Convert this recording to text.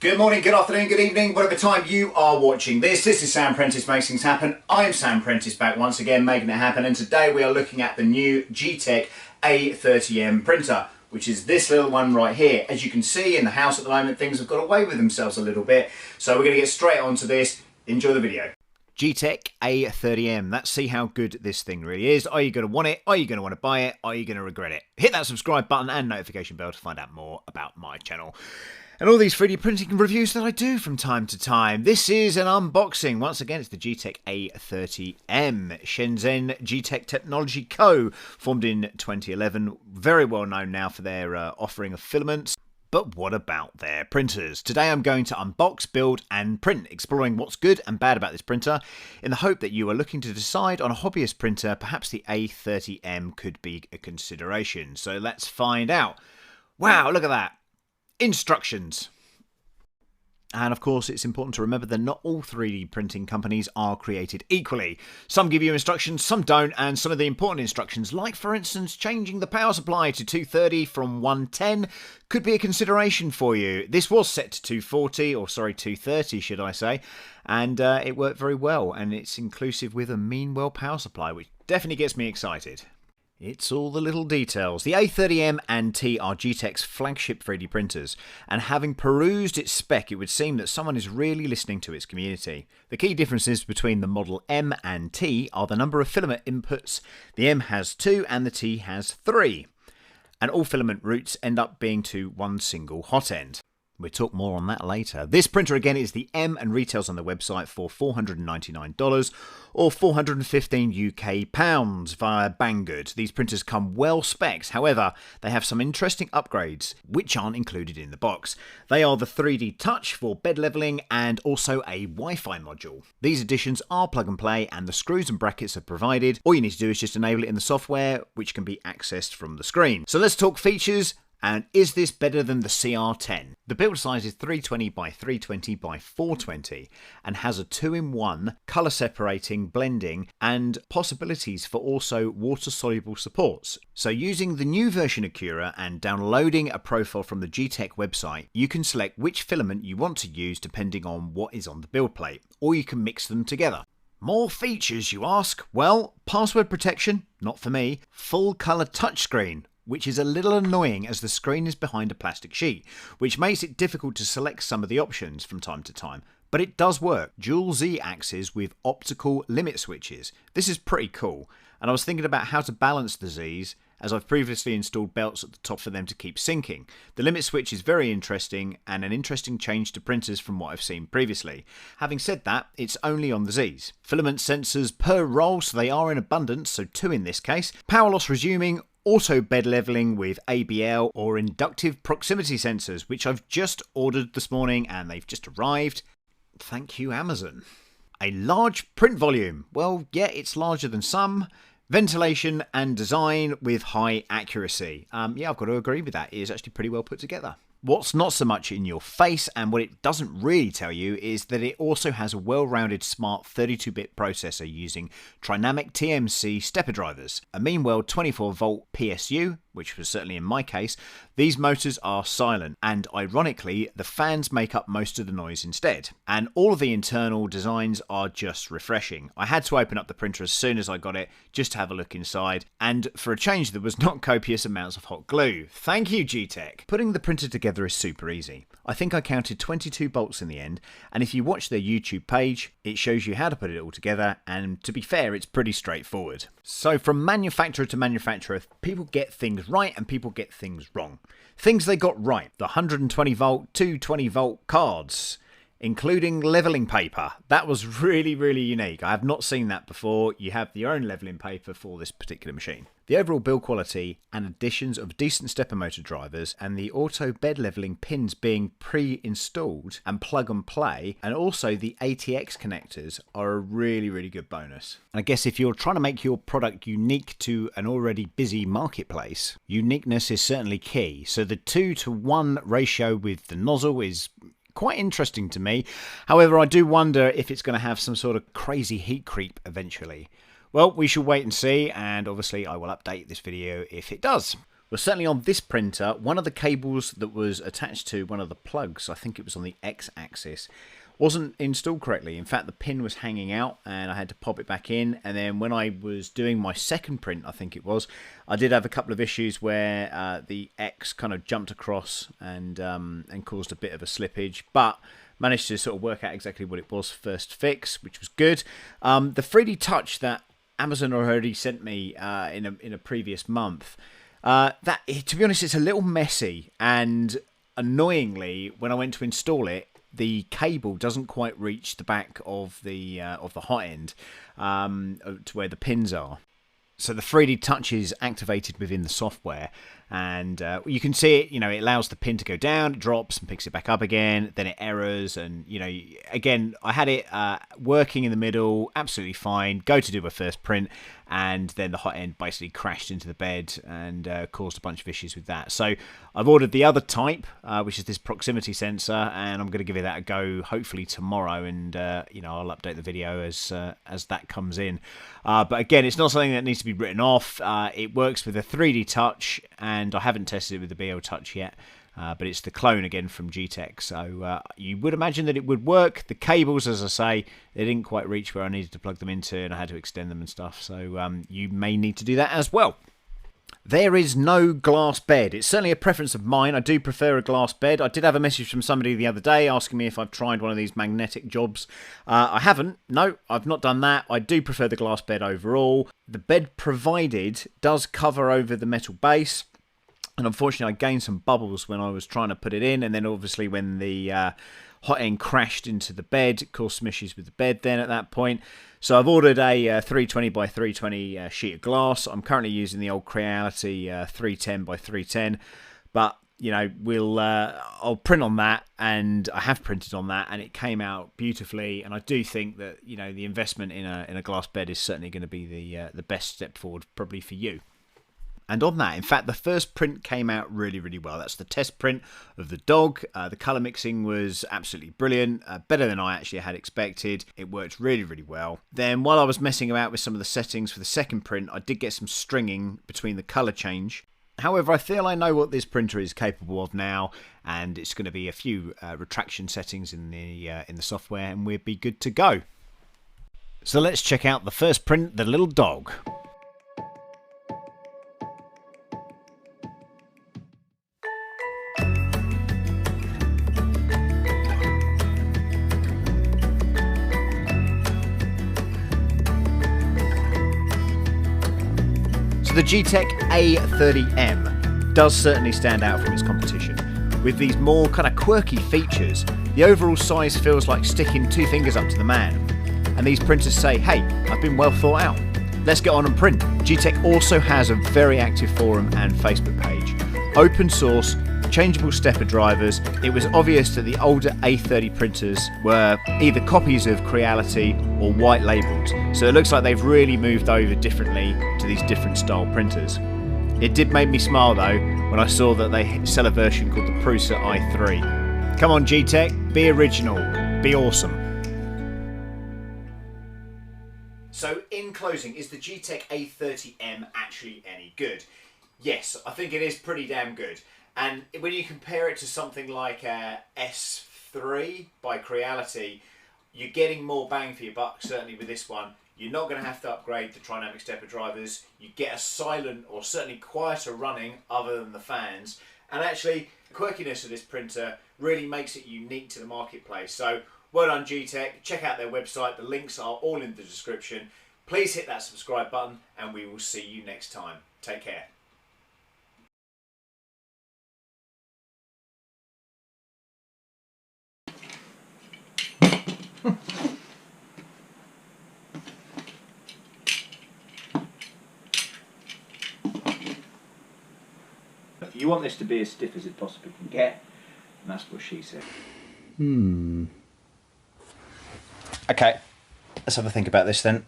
Good morning, good afternoon, good evening, whatever time you are watching this. This is Sam Prentice Makes Things Happen. I'm Sam Prentice, back once again making it happen, and today we are looking at the new Geeetech A30M printer, which is this little one right here. As you can see in the house at the moment, things have got away with themselves a little bit, so we're going to get straight onto this. Enjoy the video. Geeetech A30M. Let's see how good this thing really is. Are you going to want it? Are you going to want to buy it? Are you going to regret it? Hit that subscribe button and notification bell to find out more about my channel and all these 3D printing reviews that I do from time to time. This is an unboxing. Once again, it's the Geeetech A30M. Shenzhen Geeetech Technology Co. Formed in 2011. Very well known now for their offering of filaments. But what about their printers? Today I'm going to unbox, build and print, exploring what's good and bad about this printer in the hope that you are looking to decide on a hobbyist printer. Perhaps the A30M could be a consideration. So let's find out. Wow, look at that. Instructions. And of course, it's important to remember that not all 3D printing companies are created equally. Some give you instructions, some don't, and some of the important instructions, like for instance, changing the power supply to 230 from 110, could be a consideration for you. This was set to 230 should I say, and it worked very well, and it's inclusive with a Meanwell power supply, which definitely gets me excited. It's all the little details. The A30M and T are Geeetech's flagship 3D printers, and having perused its spec, it would seem that someone is really listening to its community. The key differences between the model M and T are the number of filament inputs. The M has 2 and the T has 3. And all filament routes end up being to one single hot end. We'll talk more on that later. This printer again is the M and retails on the website for $499 or 415 UK pounds via Banggood. These printers come well specced, however, they have some interesting upgrades which aren't included in the box. They are the 3D touch for bed leveling and also a Wi-Fi module. These additions are plug and play and the screws and brackets are provided. All you need to do is just enable it in the software, which can be accessed from the screen. So let's talk features. And is this better than the CR10? The build size is 320 by 320 by 420 and has a 2-in-1 colour separating, blending and possibilities for also water soluble supports. So using the new version of Cura and downloading a profile from the Geeetech website, you can select which filament you want to use depending on what is on the build plate, or you can mix them together. More features, you ask? Well, password protection, not for me. Full colour touchscreen, which is a little annoying as the screen is behind a plastic sheet, which makes it difficult to select some of the options from time to time. But it does work. Dual Z axes with optical limit switches. This is pretty cool, and I was thinking about how to balance the Zs, as I've previously installed belts at the top for them to keep syncing. The limit switch is very interesting, and an interesting change to printers from what I've seen previously. Having said that, it's only on the Zs. Filament sensors per roll, so they are in abundance, so 2 in this case. Power loss resuming. Auto bed leveling with ABL or inductive proximity sensors, which I've just ordered this morning and they've just arrived. Thank you, Amazon. A large print volume. Well, yeah, it's larger than some. Ventilation and design with high accuracy. Yeah, I've got to agree with that. It is actually pretty well put together. What's not so much in your face, and what it doesn't really tell you, is that it also has a well-rounded smart 32-bit processor using Trinamic TMC stepper drivers, a Meanwell 24-volt PSU, which was certainly in my case. These motors are silent, and ironically, the fans make up most of the noise instead. And all of the internal designs are just refreshing. I had to open up the printer as soon as I got it, just to have a look inside, and for a change there was not copious amounts of hot glue. Thank you, Geeetech. Putting the printer together is super easy. I think I counted 22 bolts in the end, and if you watch their YouTube page, it shows you how to put it all together, and to be fair, it's pretty straightforward. So from manufacturer to manufacturer, people get things right and people get things wrong. Things they got right: the 120 volt, 220 volt cards, including leveling paper. That was really, really unique. I have not seen that before. You have your own leveling paper for this particular machine. The overall build quality and additions of decent stepper motor drivers and the auto bed leveling pins being pre-installed and plug and play, and also the ATX connectors, are a really, really good bonus. And I guess if you're trying to make your product unique to an already busy marketplace, uniqueness is certainly key. So the 2-to-1 ratio with the nozzle is quite interesting to me. However, I do wonder if it's going to have some sort of crazy heat creep eventually. Well, we shall wait and see, and obviously I will update this video if it does. Well, certainly on this printer, one of the cables that was attached to one of the plugs, I think it was on the X-axis, wasn't installed correctly. In fact, the pin was hanging out and I had to pop it back in. And then when I was doing my second print, I think it was, I did have a couple of issues where the X kind of jumped across and caused a bit of a slippage, but managed to sort of work out exactly what it was first fix, which was good. The 3D Touch that Amazon already sent me in a previous month, that, to be honest, it's a little messy, and annoyingly, when I went to install it, the cable doesn't quite reach the back of the hot end to where the pins are. So the 3D Touch is activated within the software, and you can see it, it allows the pin to go down, it drops and picks it back up again, then it errors, and, again, I had it working in the middle, absolutely fine, go to do a first print, and then the hot end basically crashed into the bed and caused a bunch of issues with that. So I've ordered the other type, which is this proximity sensor, and I'm going to give it that a go hopefully tomorrow, and I'll update the video as that comes in. But again, it's not something that needs to be written off. It works with a 3D Touch, and I haven't tested it with the BL Touch yet. But it's the clone again from Geeetech, so you would imagine that it would work. The cables, as I say, they didn't quite reach where I needed to plug them into, and I had to extend them and stuff, so you may need to do that as well. There is no glass bed. It's certainly a preference of mine. I do prefer a glass bed. I did have a message from somebody the other day asking me if I've tried one of these magnetic jobs. I haven't. No, I've not done that. I do prefer the glass bed overall. The bed provided does cover over the metal base. And unfortunately, I gained some bubbles when I was trying to put it in. And then obviously when the hot end crashed into the bed, it caused some issues with the bed then at that point. So I've ordered a 320 by 320 sheet of glass. I'm currently using the old Creality 310 by 310. But, I'll print on that. And I have printed on that. And it came out beautifully. And I do think that, the investment in a glass bed is certainly going to be the best step forward probably for you. And on that, in fact, the first print came out really, really well. That's the test print of the dog. The colour mixing was absolutely brilliant, better than I actually had expected. It worked really, really well. Then while I was messing about with some of the settings for the second print, I did get some stringing between the colour change. However, I feel I know what this printer is capable of now, and it's going to be a few retraction settings in the software, and we'll be good to go. So let's check out the first print, the little dog. The Geeetech A30M does certainly stand out from its competition. With these more kind of quirky features, the overall size feels like sticking two fingers up to the man. And these printers say, hey, I've been well thought out. Let's get on and print. Geeetech also has a very active forum and Facebook page. Open source, changeable stepper drivers. It was obvious that the older A30 printers were either copies of Creality or white labelled, so it looks like they've really moved over differently to these different style printers. It did make me smile though when I saw that they sell a version called the Prusa I3. Come on Geeetech, be original, be awesome. So in closing, is the Geeetech A30M actually any good? Yes, I think it is pretty damn good. And when you compare it to something like a S3 by Creality, you're getting more bang for your buck, certainly with this one. You're not going to have to upgrade the Trinamic stepper drivers. You get a silent or certainly quieter running other than the fans. And actually, the quirkiness of this printer really makes it unique to the marketplace. So well done Geeetech. Check out their website. The links are all in the description. Please hit that subscribe button and we will see you next time. Take care. You want this to be as stiff as it possibly can get, and that's what she said. Okay, let's have a think about this then.